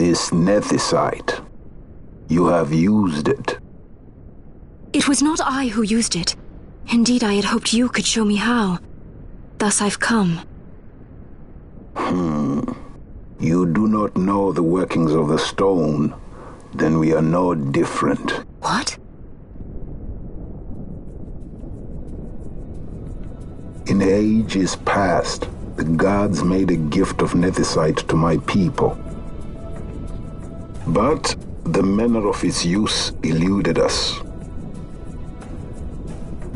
This nethicite. You have used it. It was not I who used it. Indeed, I had hoped you could show me how. Thus I've come. You do not know the workings of the stone. Then we are no different. What? In ages past, the gods made a gift of nethicite to my people. But the manner of its use eluded us.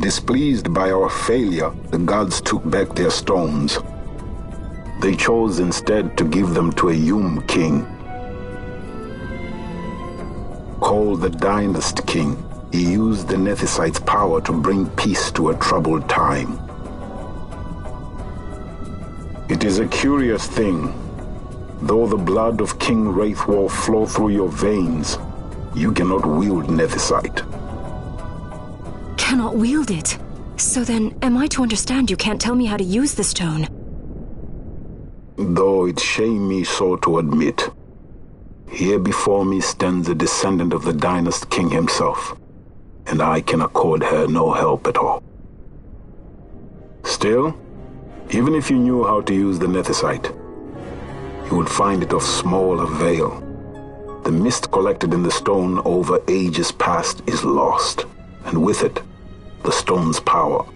Displeased by our failure, the gods took back their stones. They chose instead to give them to a king. Called the Dynast King, he used the nethicite's power to bring peace to a troubled time. It is a curious thing. Though the blood of King Wraithwall flow through your veins, you cannot wield nethicite. Cannot wield it? So then, am I to understand you can't tell me how to use the stone? Though it shame me so to admit, here before me stands a descendant of the Dynast King himself, and I can accord her no help at all. Still, even if you knew how to use the nethicite, you would find it of small avail. The mist collected in the stone over ages past is lost, and with it, the stone's power.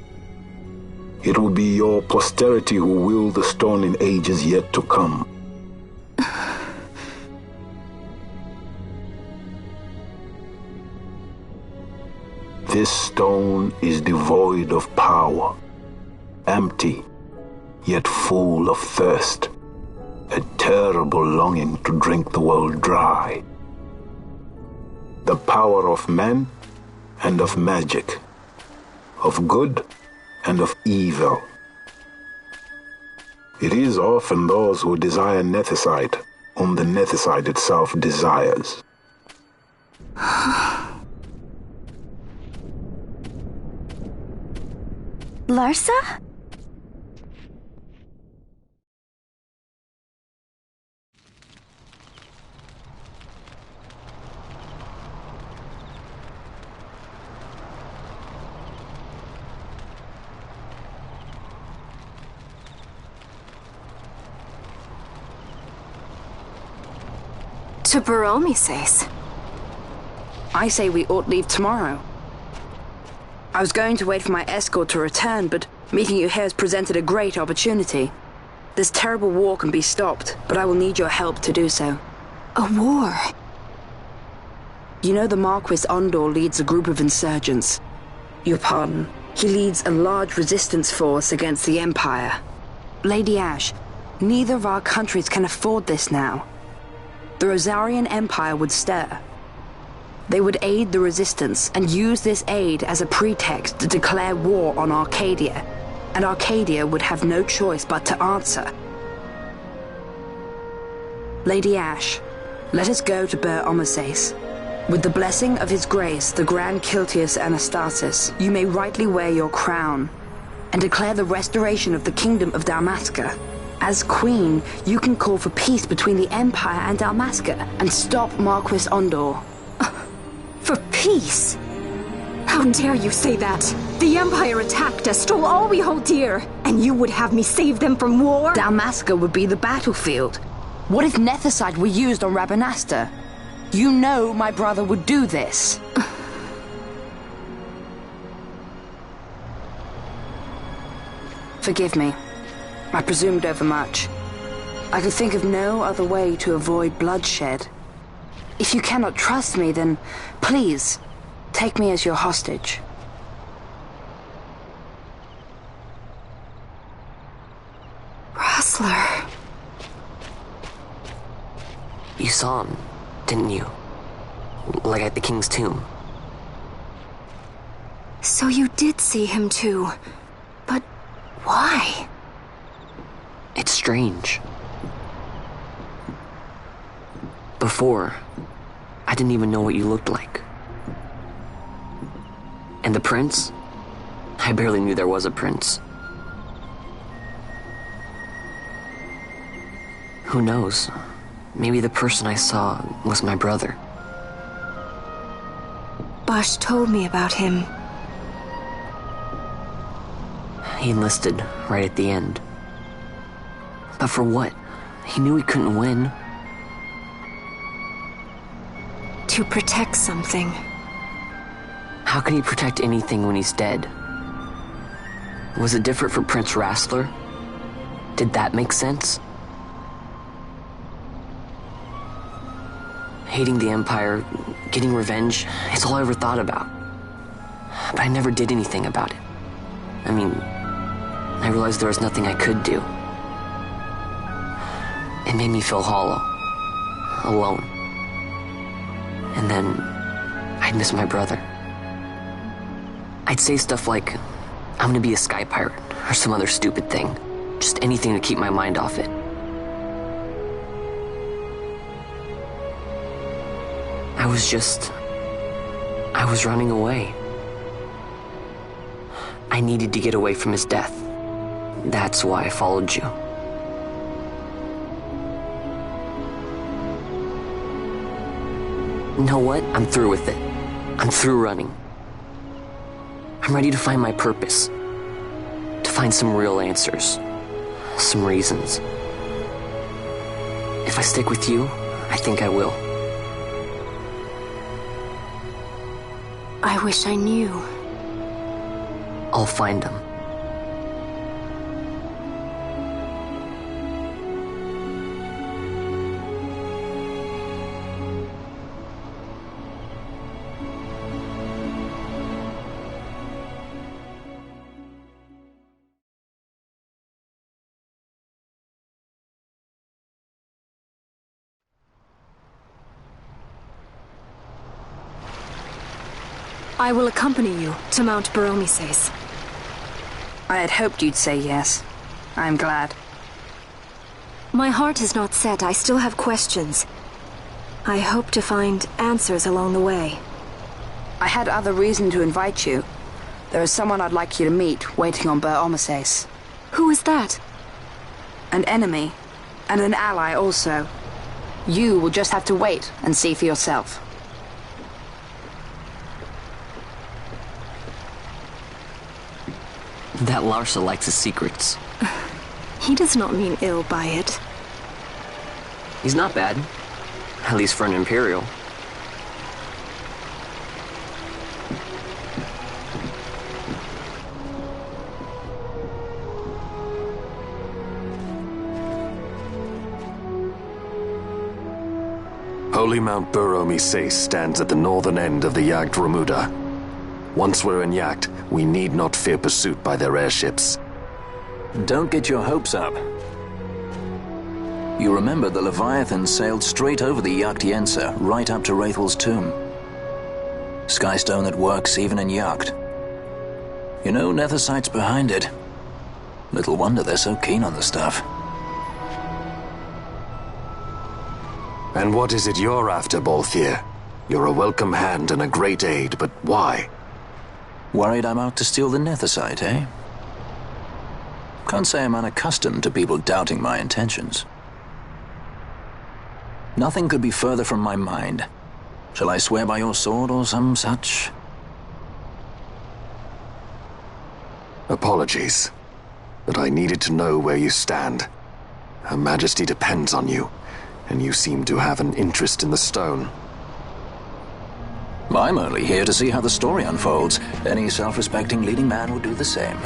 It will be your posterity who wield the stone in ages yet to come. This stone is devoid of power, empty, yet full of thirst, a terrible longing to drink the world dry. The power of men and of magic, of good and of evil. It is often those who desire nethicite whom the nethicite itself desires. Larsa? To Baromi says. I say we ought leave tomorrow. I was going to wait for my escort to return, but meeting you here has presented a great opportunity. This terrible war can be stopped, but I will need your help to do so. A war? You know the Marquis Ondor leads a group of insurgents. Your pardon. He leads a large resistance force against the Empire. Lady Ash, neither of our countries can afford this now. The Rosarian Empire would stir. They would aid the resistance and use this aid as a pretext to declare war on Arcadia, and Arcadia would have no choice but to answer. Lady Ash, let us go to Bur Omases. With the blessing of His Grace, the Grand Kiltius Anastasis, you may rightly wear your crown and declare the restoration of the Kingdom of Dalmasca. As Queen, you can call for peace between the Empire and Dalmasca and stop Marquis Ondor. For peace? How dare you say that? The Empire attacked us, stole all we hold dear, and you would have me save them from war? Dalmasca would be the battlefield. What if nethicite were used on Rabanasta? You know my brother would do this. Forgive me. I presumed overmuch. I could think of no other way to avoid bloodshed. If you cannot trust me, then please, take me as your hostage. Rustler. You saw him, didn't you? Like at the King's tomb. So you did see him too. But why? It's strange. Before, I didn't even know what you looked like. And the prince? I barely knew there was a prince. Who knows? maybe the person I saw was my brother. Bosch told me about him. He enlisted right at the end. But for what? He knew he couldn't win. To protect something. How can he protect anything when he's dead? Was it different for Prince Rassler? Did that make sense? Hating the Empire, getting revenge, it's all I ever thought about. But I never did anything about it. I mean, I realized there was nothing I could do. It made me feel hollow, alone. And then I'd miss my brother. I'd say stuff like, I'm gonna be a sky pirate, or some other stupid thing. Just anything to keep my mind off it. I was running away. I needed to get away from his death. That's why I followed you. You know what? I'm through with it. I'm through running. I'm ready to find my purpose. To find some real answers. Some reasons. If I stick with you, I think I will. I wish I knew. I'll find them. I will accompany you to Mount Baromises. I had hoped you'd say yes. I'm glad. My heart is not set. I still have questions. I hope to find answers along the way. I had other reason to invite you. There is someone I'd like you to meet waiting on Baromises. Who is that? An enemy, and an ally also. You will just have to wait and see for yourself. That Larsa likes his secrets. He does not mean ill by it. He's not bad. At least for an Imperial. Holy Mount Baromises stands at the northern end of the Jagd Remuda. Once we're in Jagd, we need not fear pursuit by their airships. Don't get your hopes up. You remember the Leviathan sailed straight over the Jagd right up to Wraithel's tomb. Skystone that works even in Jagd. You know, Nethersight's behind it. Little wonder they're so keen on the stuff. And what is it you're after, Balthier? You're a welcome hand and a great aid, but why? Worried I'm out to steal the Nethersight, eh? Can't say I'm unaccustomed to people doubting my intentions. Nothing could be further from my mind. Shall I swear by your sword or some such? Apologies, but I needed to know where you stand. Her Majesty depends on you, and you seem to have an interest in the stone. I'm only here to see how the story unfolds. Any self-respecting leading man would do the same.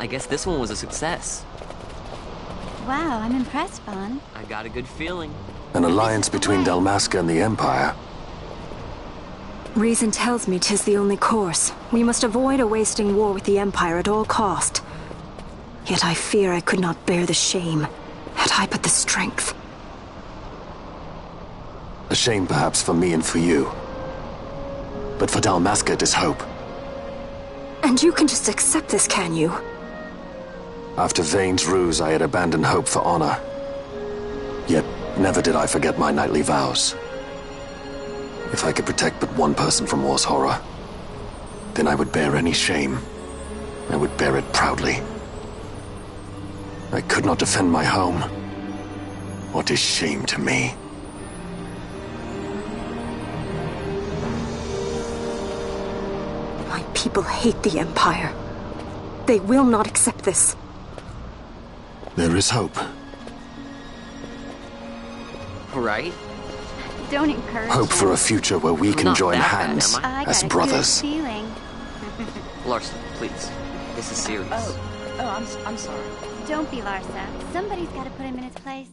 I guess this one was a success. Wow, I'm impressed, Vaughn. I got a good feeling. An alliance between Dalmasca and the Empire. Reason tells me 'tis the only course. We must avoid a wasting war with the Empire at all cost. Yet I fear I could not bear the shame, had I but the strength. A shame perhaps for me and for you. But for Dalmasca, it is hope. And you can just accept this, can you? After Vane's ruse, I had abandoned hope for honor. Yet, never did I forget my knightly vows. If I could protect but one person from war's horror, then I would bear any shame. I would bear it proudly. I could not defend my home. What is shame to me? My people hate the Empire. They will not accept this. There is hope. Right? Don't encourage Hope for a future where we can Not join that bad, hands am I? as got a brothers. good feeling. Larson, please. This is serious. I'm sorry. Don't be Larsa. Somebody's got to put him in his place.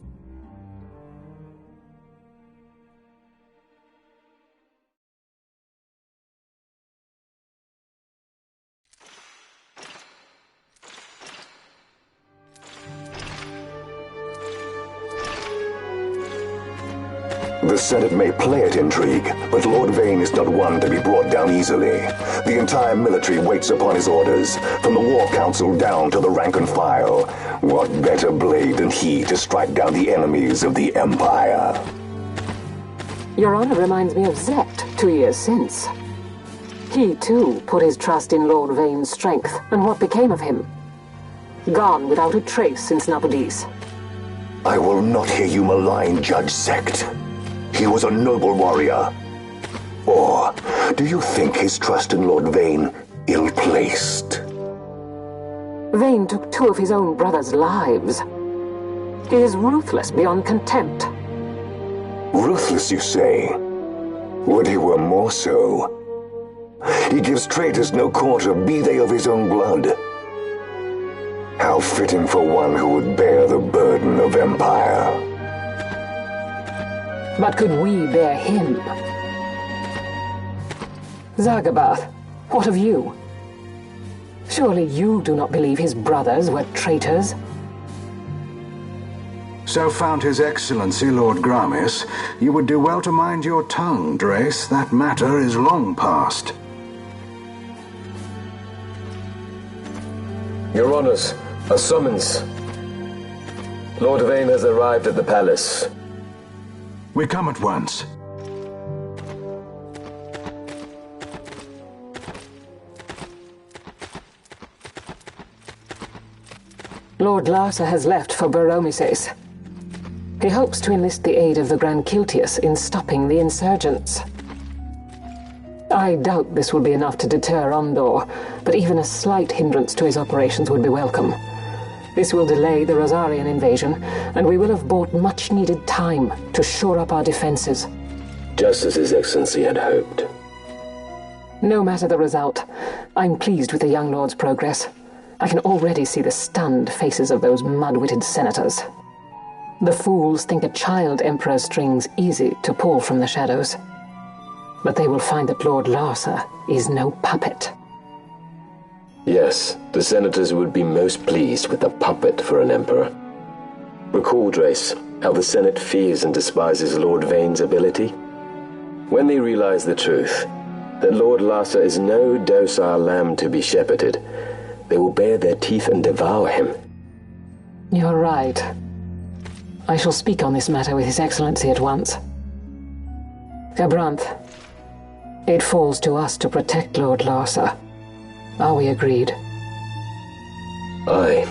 The Senate may play at intrigue, but Lord Vane is not one to be brought down easily. The entire military waits upon his orders, from the War Council down to the rank and file. What better blade than he to strike down the enemies of the Empire? Your Honor reminds me of Zect 2 years since. He, too, put his trust in Lord Vane's strength, and what became of him? Gone without a trace since Napodis. I will not hear you malign Judge Zect. He was a noble warrior. Or do you think his trust in Lord Vane ill-placed? Vane took 2 of his own brothers' lives. He is ruthless beyond contempt. Ruthless, you say? Would he were more so. He gives traitors no quarter, be they of his own blood. How fitting for one who would bear the burden of empire. But could we bear him? Zargabath, what of you? Surely you do not believe his brothers were traitors? So found His Excellency Lord Gramis, you would do well to mind your tongue, Drace. That matter is long past. Your Honors, a summons. Lord Vane has arrived at the palace. We come at once. Lord Larsa has left for Baromises. He hopes to enlist the aid of the Grand Kiltius in stopping the insurgents. I doubt this will be enough to deter Ondor, but even a slight hindrance to his operations would be welcome. This will delay the Rosarian invasion, and we will have bought much-needed time to shore up our defenses. Just as His Excellency had hoped. No matter the result, I'm pleased with the young lord's progress. I can already see the stunned faces of those mud-witted senators. The fools think a child emperor's strings easy to pull from the shadows. But they will find that Lord Larsa is no puppet. Yes, the senators would be most pleased with a puppet for an emperor. Recall, Drace, how the Senate fears and despises Lord Vane's ability. When they realize the truth, that Lord Larsa is no docile lamb to be shepherded, they will bare their teeth and devour him. You're right. I shall speak on this matter with His Excellency at once. Gabranth, it falls to us to protect Lord Larsa. Are we agreed? Aye.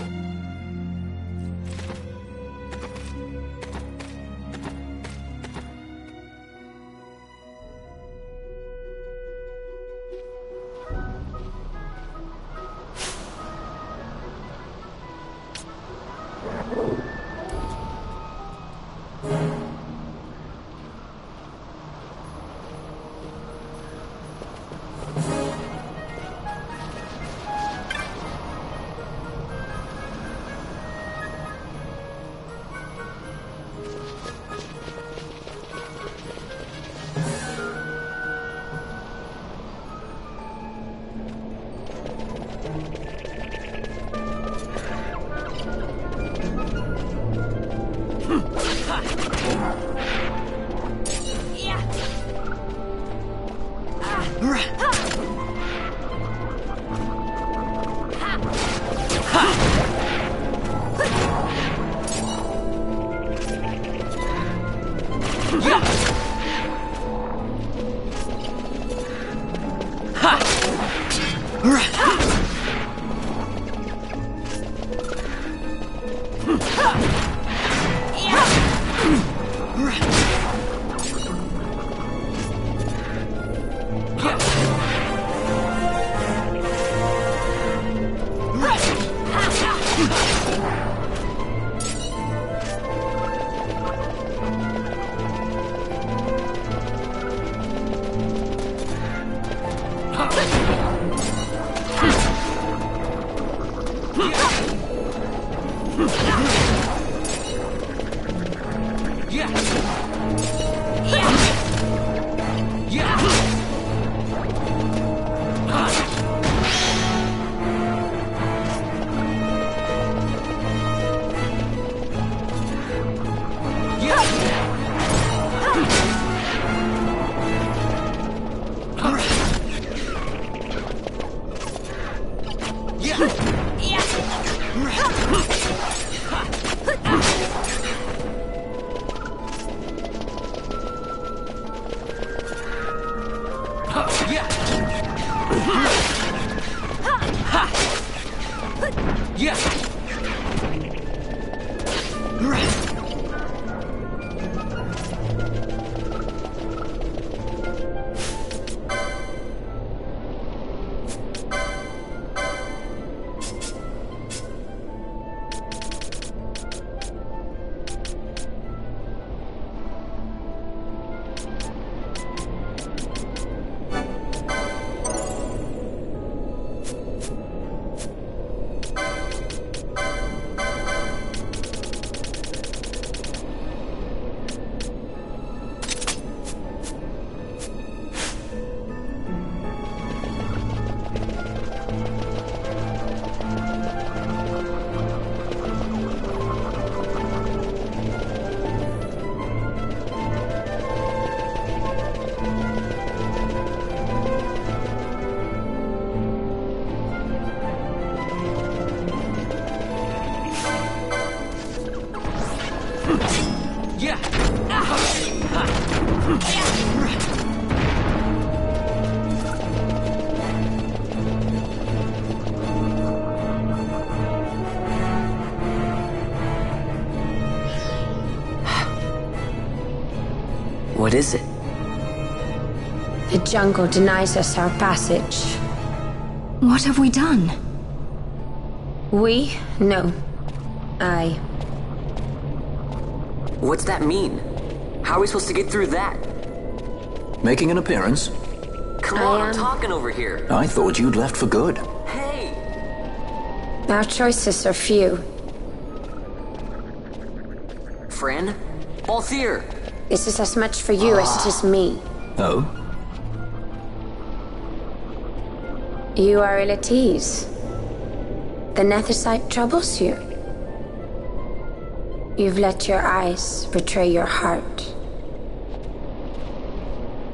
What is it? The jungle denies us our passage. What have we done? We? No. I. What's that mean? How are we supposed to get through that? Making an appearance? Come on, I'm talking over here. I thought you'd left for good. Hey! Our choices are few. Friend? Balthier! This is as much for you as it is me. Oh? You are ill at ease. The Nethersite troubles you. You've let your eyes betray your heart.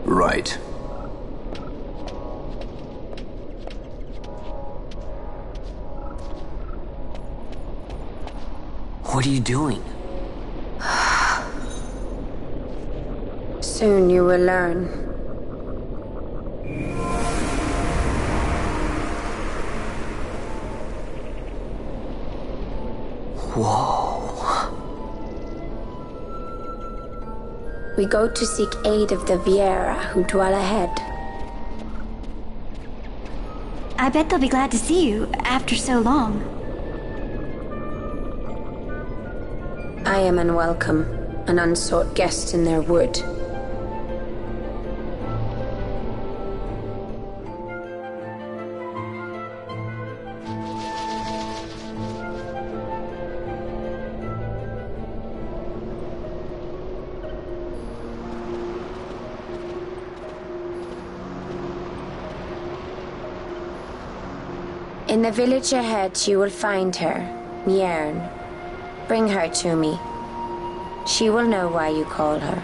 Right. What are you doing? Soon you will learn. Whoa. We go to seek aid of the Viera who dwell ahead. I bet they'll be glad to see you after so long. I am unwelcome, an unsought guest in their wood. In the village ahead, you will find her, Niern. Bring her to me. She will know why you call her.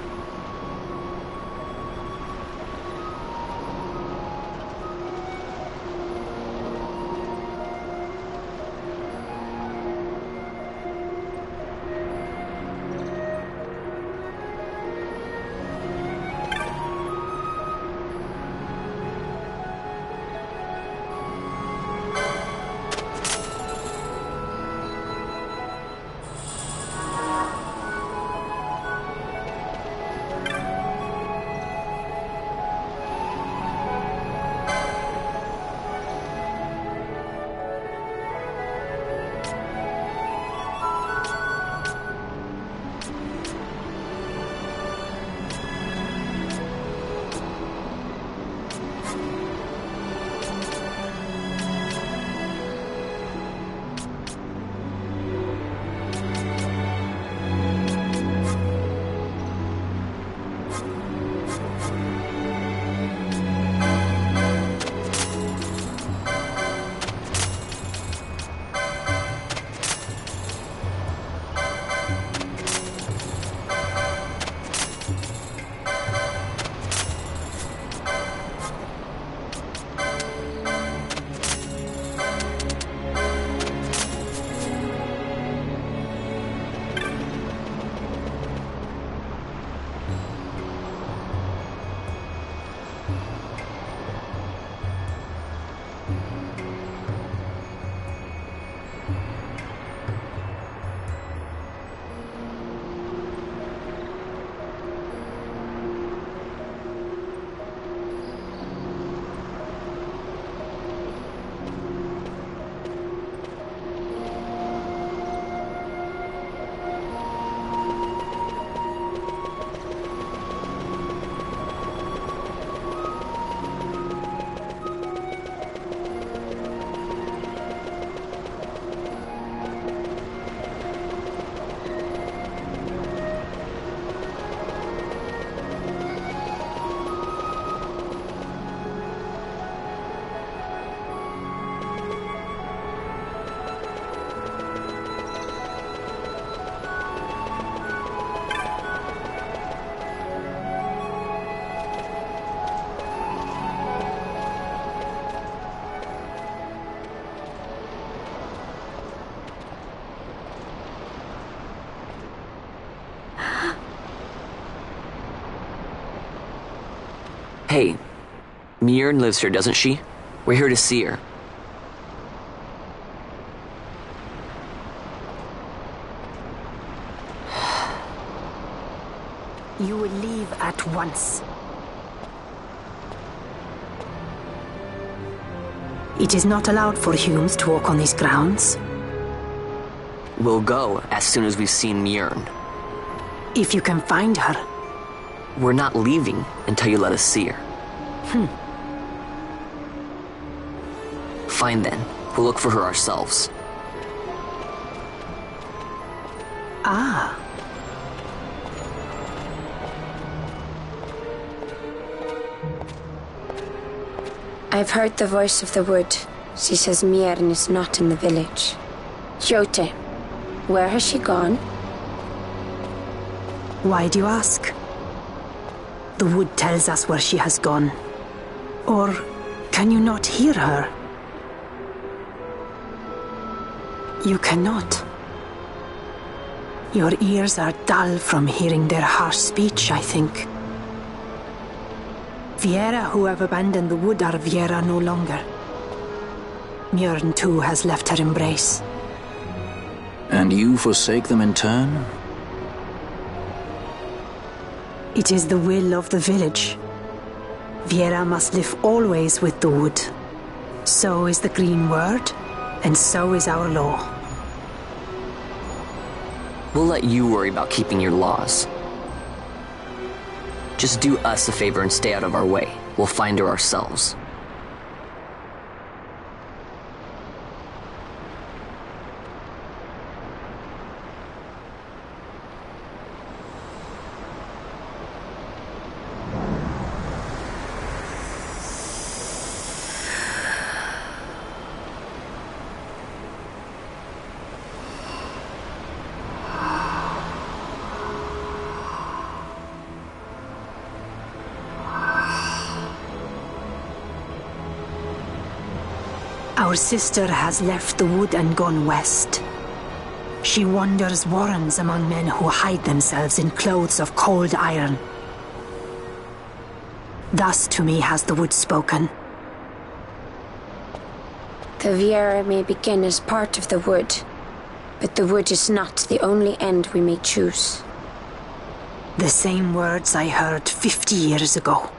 Mjern lives here, doesn't she? We're here to see her. You will leave at once. It is not allowed for humans to walk on these grounds. We'll go as soon as we've seen Mjern. If you can find her. We're not leaving until you let us see her. Fine then. We'll look for her ourselves. Ah. I've heard the voice of the wood. She says Mjern is not in the village. Jote, where has she gone? Why do you ask? The wood tells us where she has gone. Or can you not hear her? You cannot. Your ears are dull from hearing their harsh speech, I think. Viera who have abandoned the wood are Viera no longer. Mjern too has left her embrace. And you forsake them in turn? It is the will of the village. Viera must live always with the wood. So is the green word, and so is our law. We'll let you worry about keeping your laws. Just do us a favor and stay out of our way. We'll find her ourselves. Our sister has left the wood and gone west. She wanders warrens among men who hide themselves in clothes of cold iron. Thus to me has the wood spoken. The Viera may begin as part of the wood, but the wood is not the only end we may choose. The same words I heard 50 years ago.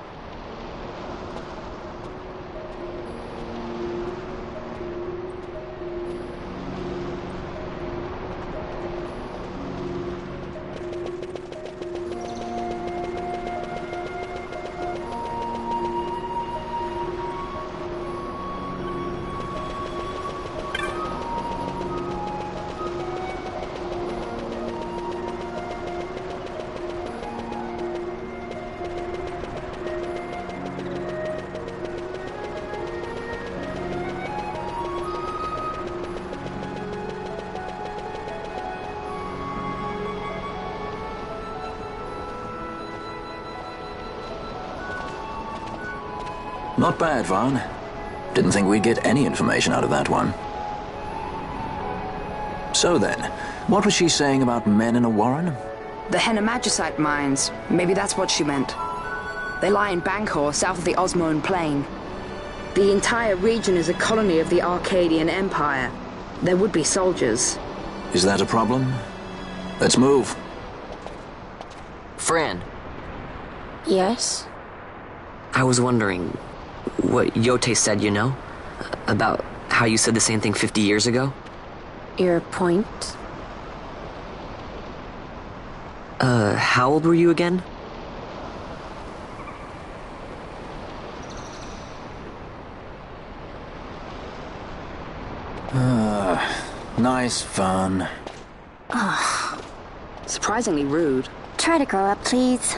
Not bad, Vaughn. Didn't think we'd get any information out of that one. So then, what was she saying about men in a warren? The Henna-Magicite mines. Maybe that's what she meant. They lie in Bangkor, south of the Osmoan Plain. The entire region is a colony of the Arcadian Empire. There would be soldiers. Is that a problem? Let's move. Fran. Yes? I was wondering what Yote said, you know? About how you said the same thing 50 years ago? Your point? How old were you again? Nice fun. Surprisingly rude. Try to grow up, please.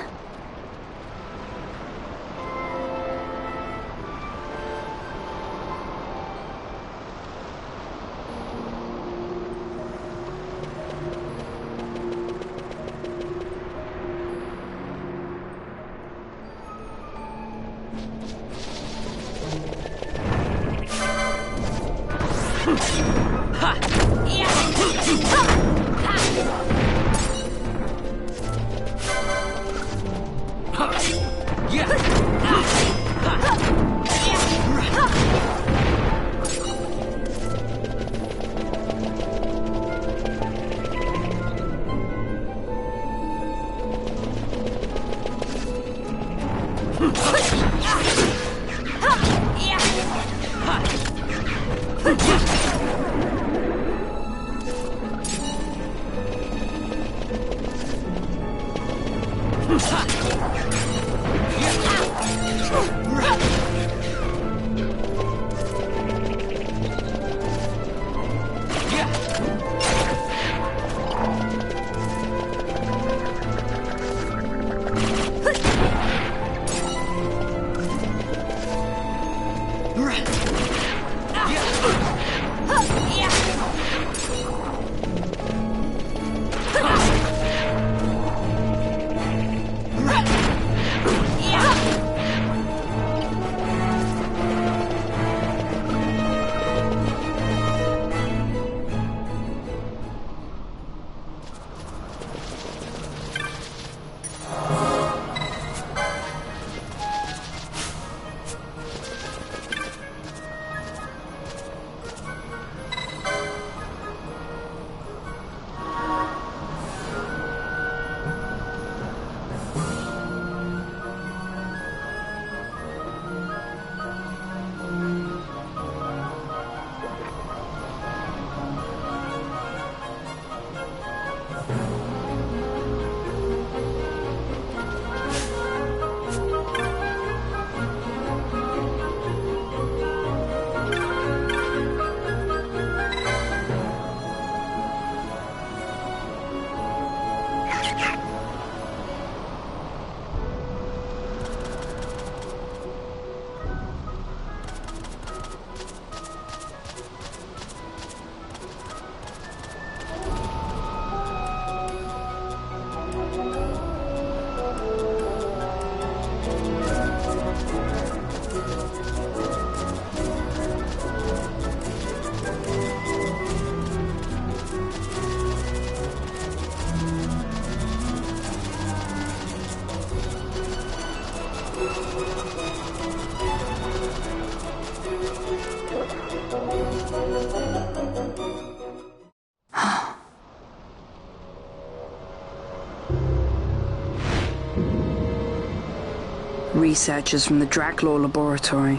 Researchers from the Draclaw laboratory.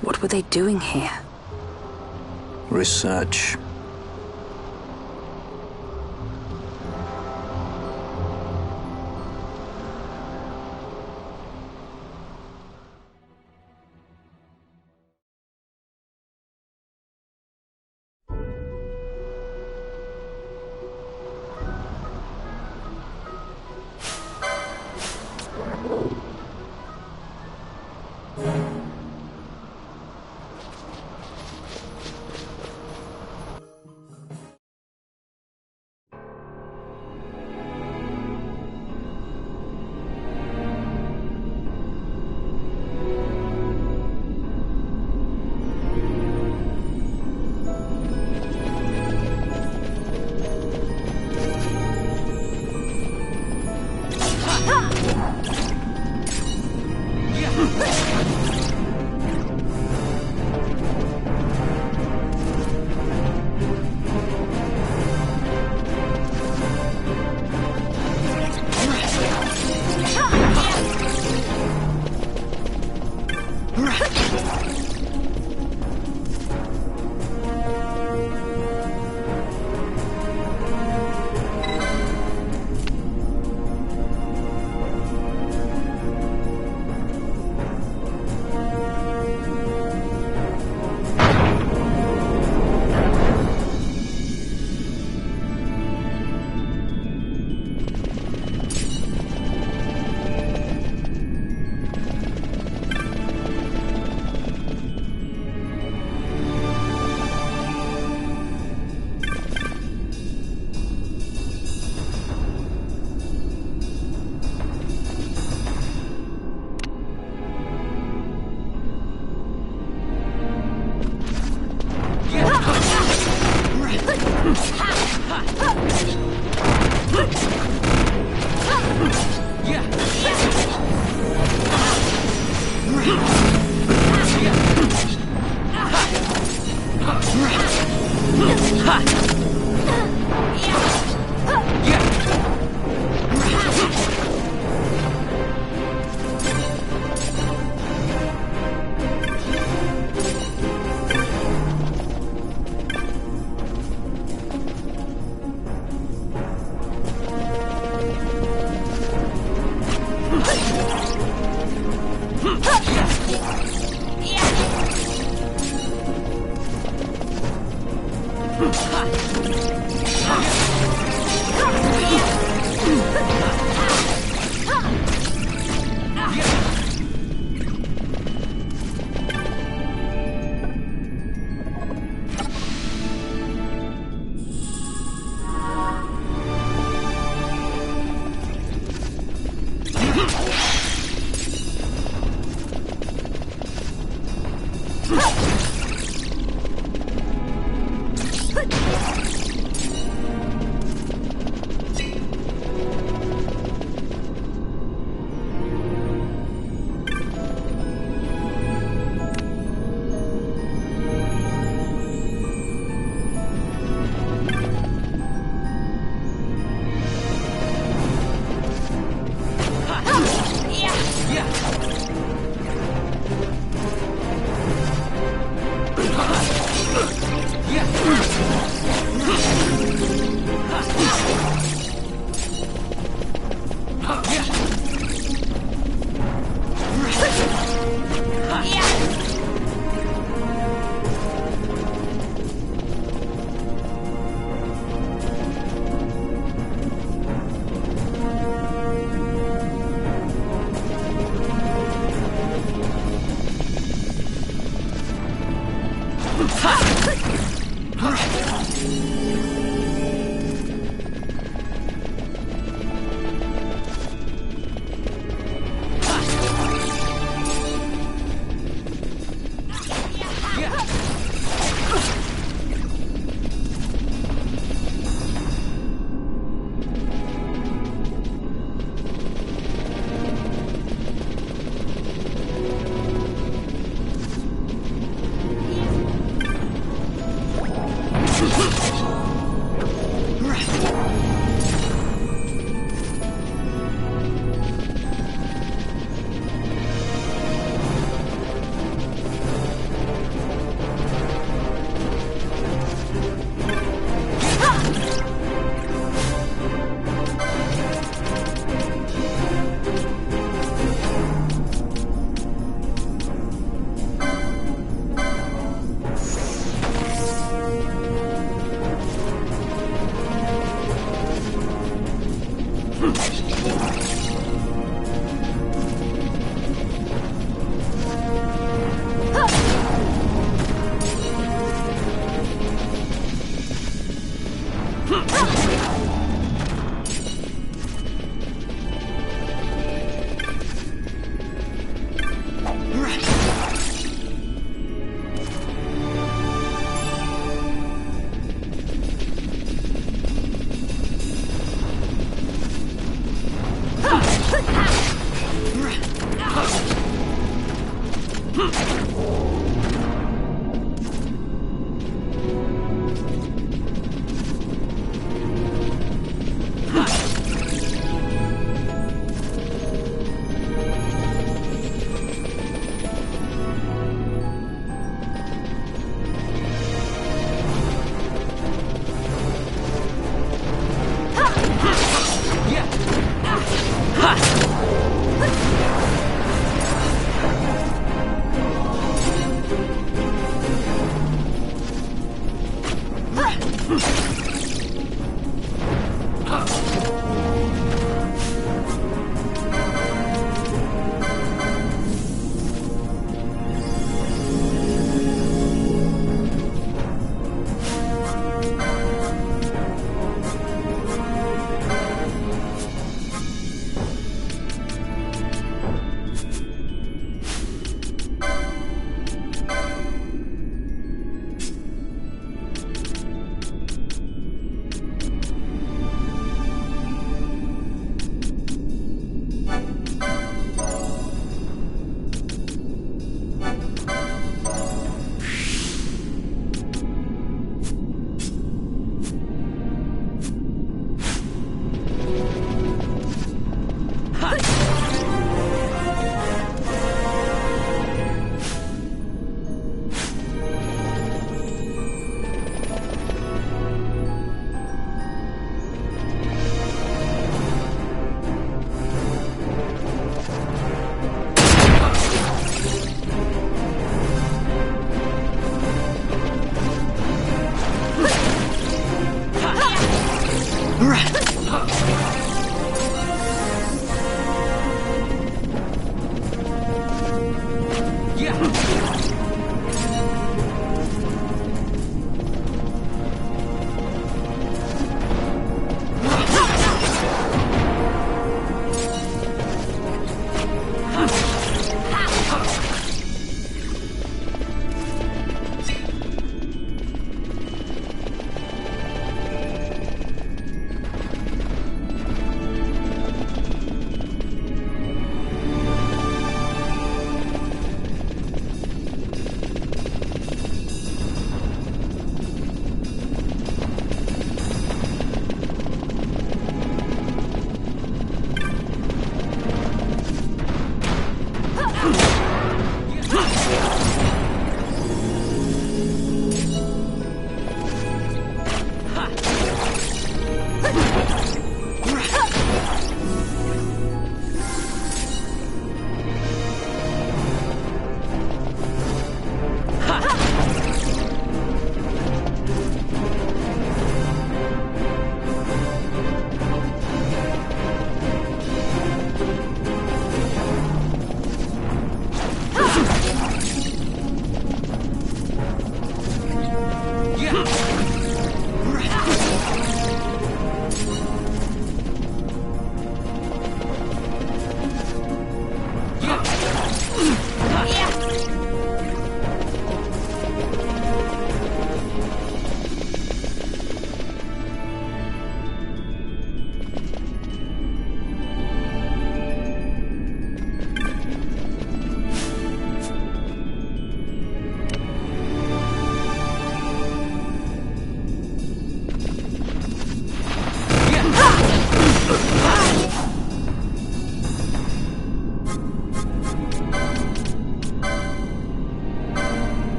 What were they doing here? Research.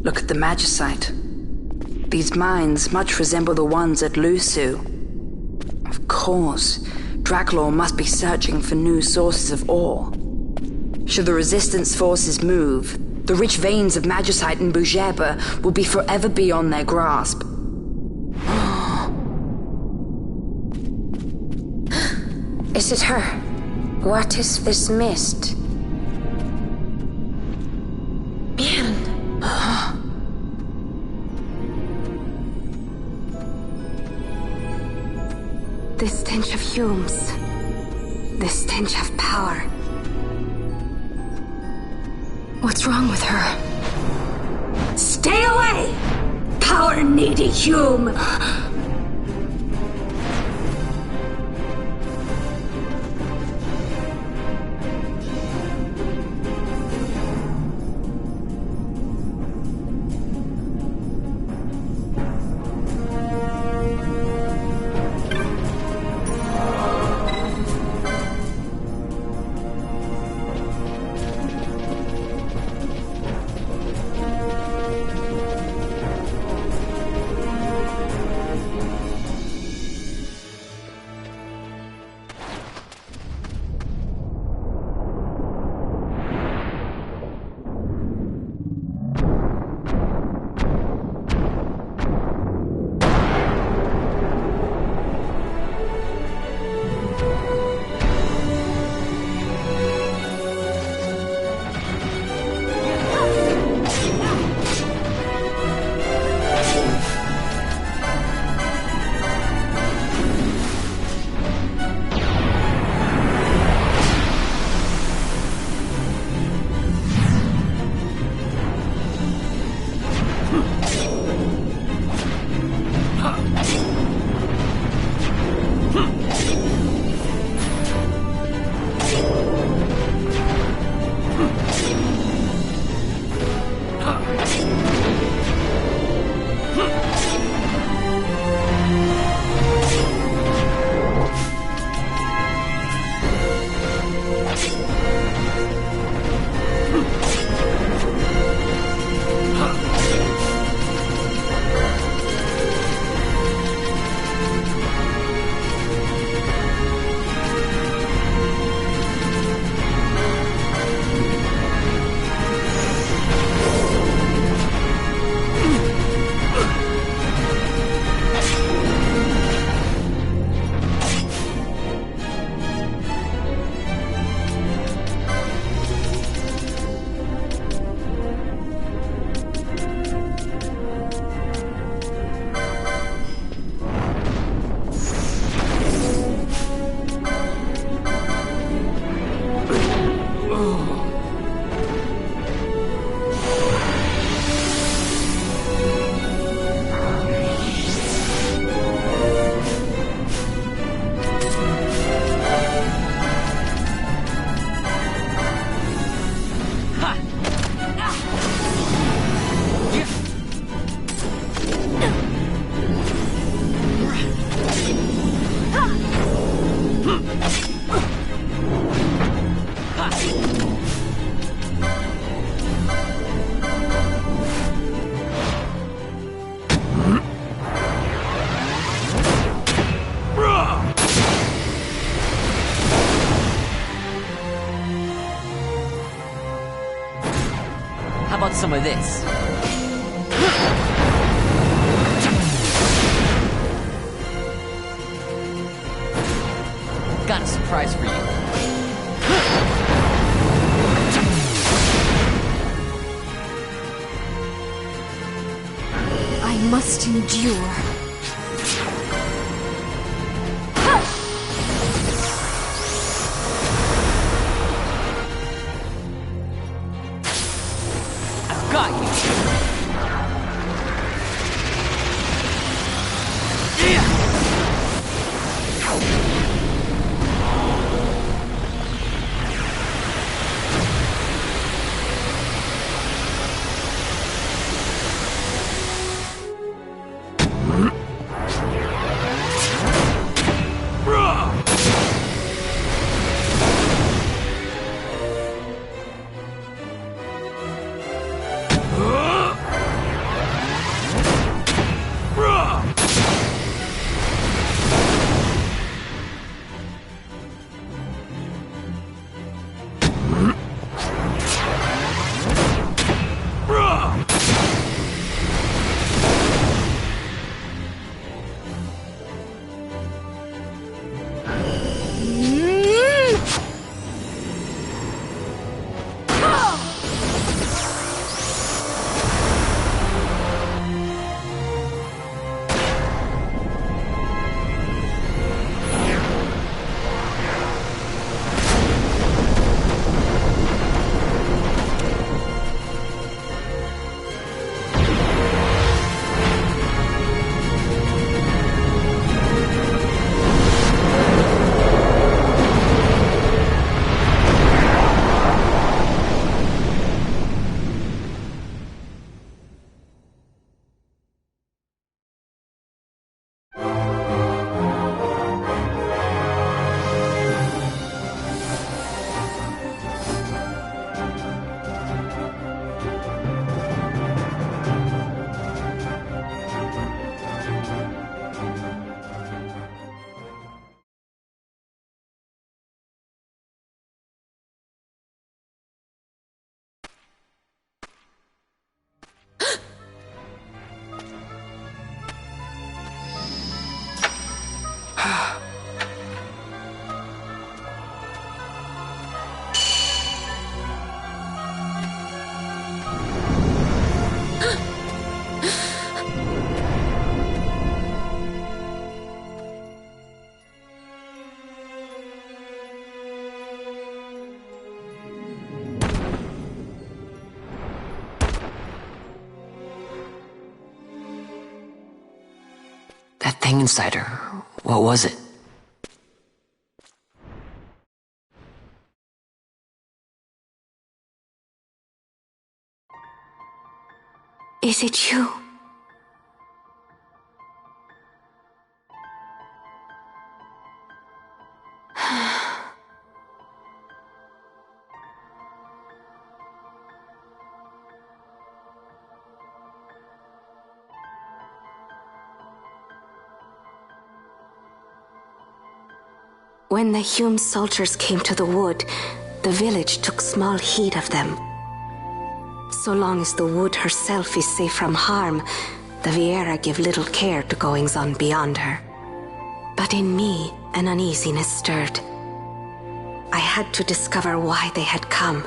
Look at the Magicite. These mines much resemble the ones at Lusu. Of course, Draklor must be searching for new sources of ore. Should the Resistance forces move, the rich veins of Magicite in Bujeba will be forever beyond their grasp. Is it her? What is this mist? The stench of fumes. The stench of power. What's wrong with her? Stay away! Power-needy Hume! some of this. Got a surprise for you. I must endure. I've got you. That thing inside her, what was it? Is it you? When the Hume soldiers came to the wood, the village took small heed of them. So long as the wood herself is safe from harm, the Viera give little care to goings-on beyond her. But in me, an uneasiness stirred. I had to discover why they had come.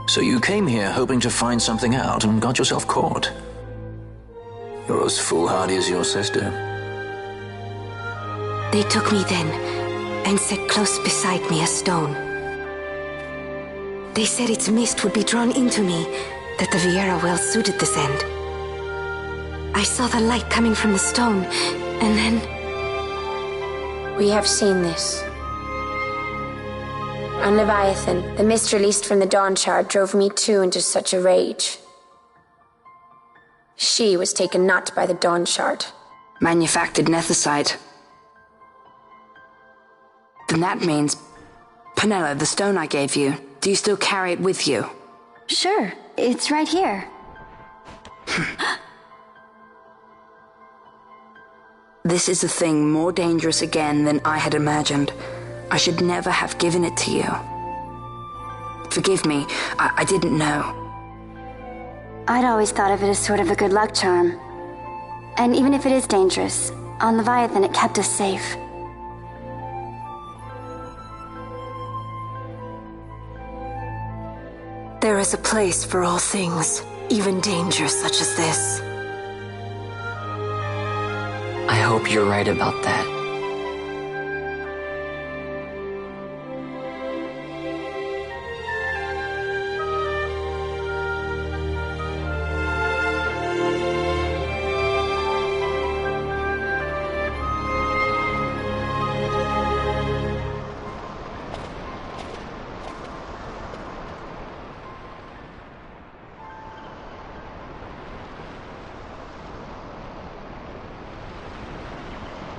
So you came here hoping to find something out and got yourself caught. You're as foolhardy as your sister. They took me then and set close beside me a stone. They said its mist would be drawn into me, that the Viera well suited this end. I saw the light coming from the stone, and then... We have seen this. On Leviathan, the mist released from the Dawn Shard drove me too into such a rage. She was taken not by the Dawn Shard. Manufactured nethicite. Then that means... Penella, the stone I gave you, do you still carry it with you? Sure, it's right here. This is a thing more dangerous again than I had imagined. I should never have given it to you. Forgive me, I didn't know. I'd always thought of it as sort of a good luck charm. And even if it is dangerous, on Leviathan it kept us safe. There is a place for all things, even dangers such as this. I hope you're right about that.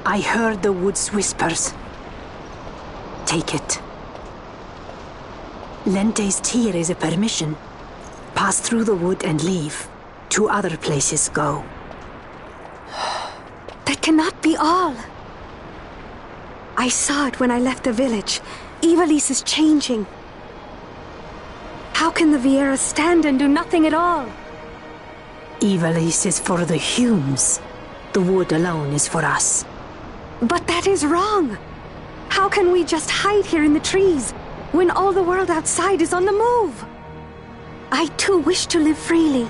I heard the wood's whispers. Take it. Lente's tear is a permission. Pass through the wood and leave. To other places go. That cannot be all. I saw it when I left the village. Ivalice is changing. How can the Viera stand and do nothing at all? Ivalice is for the Humes. The wood alone is for us. But that is wrong. How can we just hide here in the trees when all the world outside is on the move? I too wish to live freely,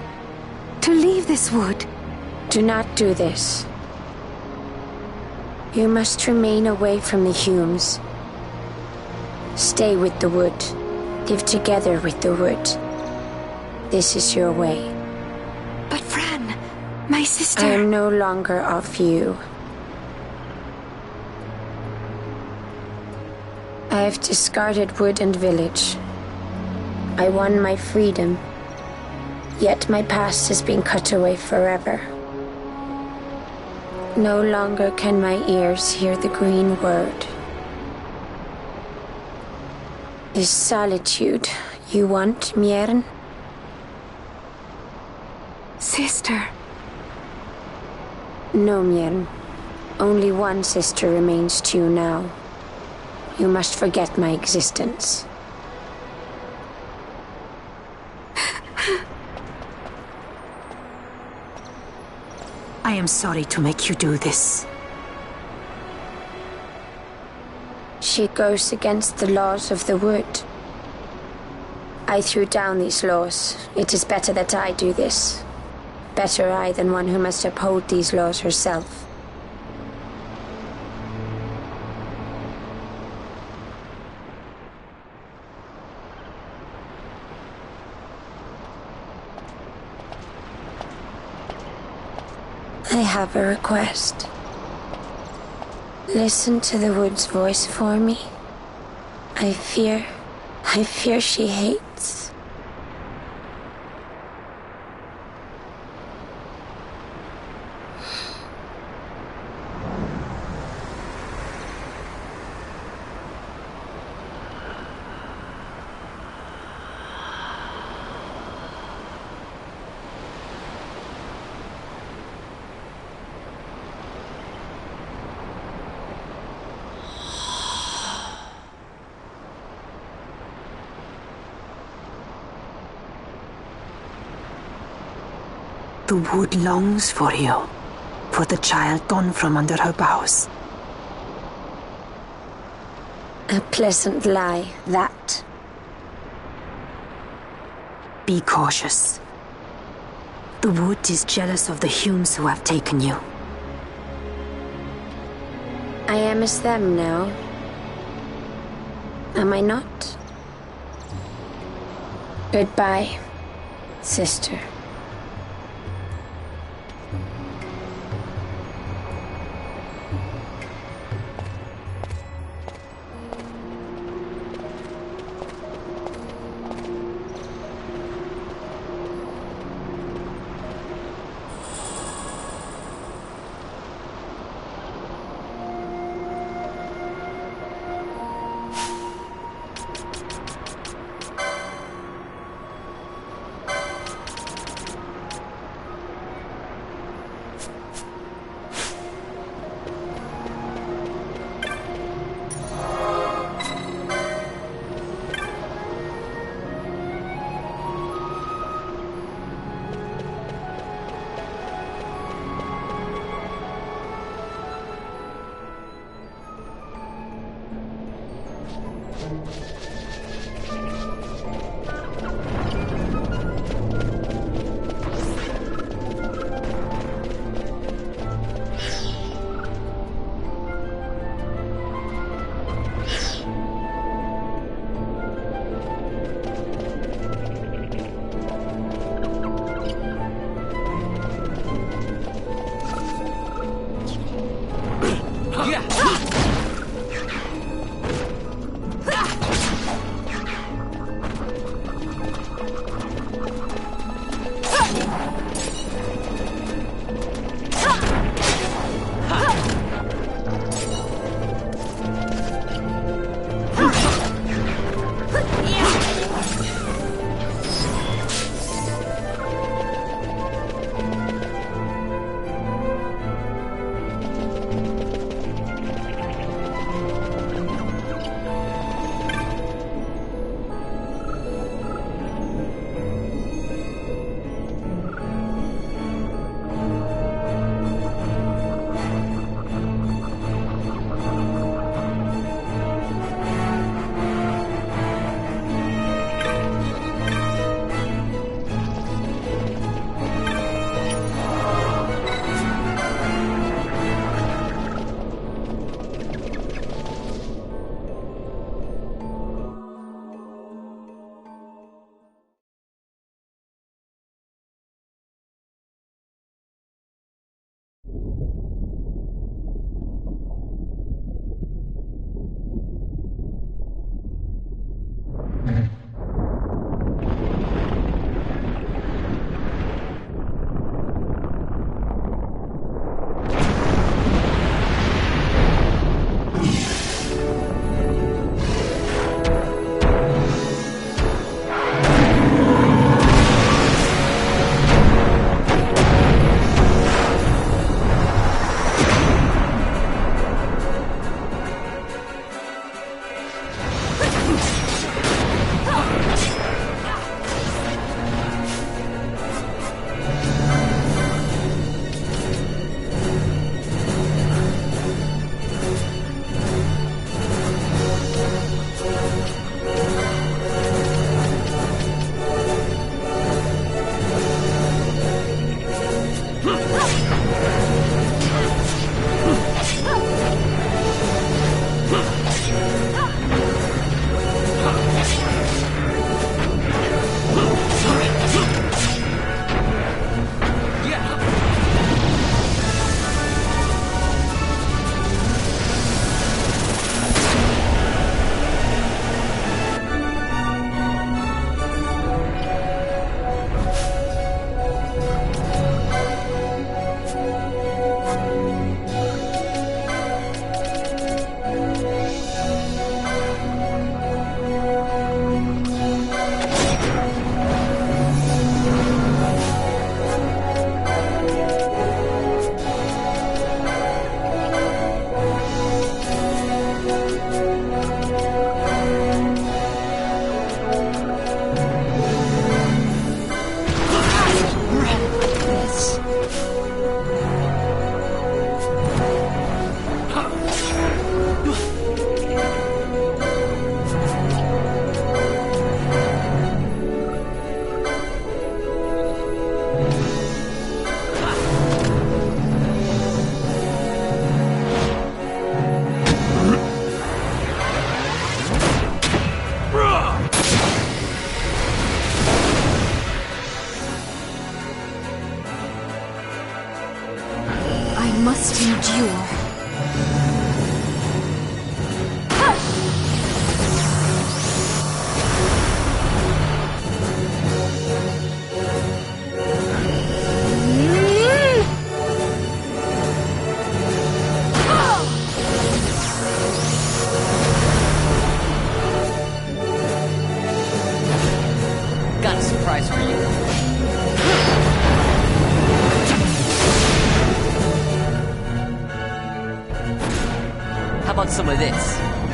to leave this wood. Do not do this. You must remain away from the Humes. Stay with the wood. Live together with the wood. This is your way. But Fran, my sister... I am no longer of you. I have discarded wood and village. I won my freedom, yet my past has been cut away forever. No longer can my ears hear the green word. Is solitude you want, Miern? Sister. No, Miern. Only one sister remains to you now. You must forget my existence. I am sorry to make you do this. She goes against the laws of the wood. I threw down these laws. It is better that I do this. Better I than one who must uphold these laws herself. I have a request. Listen to the wood's voice for me. I fear she hates. The wood longs for you, for the child gone from under her boughs. A pleasant lie, that. Be cautious. The wood is jealous of the Humes who have taken you. I am as them now. Am I not? Goodbye, sister. must endure. Got a surprise for you. How about some of this?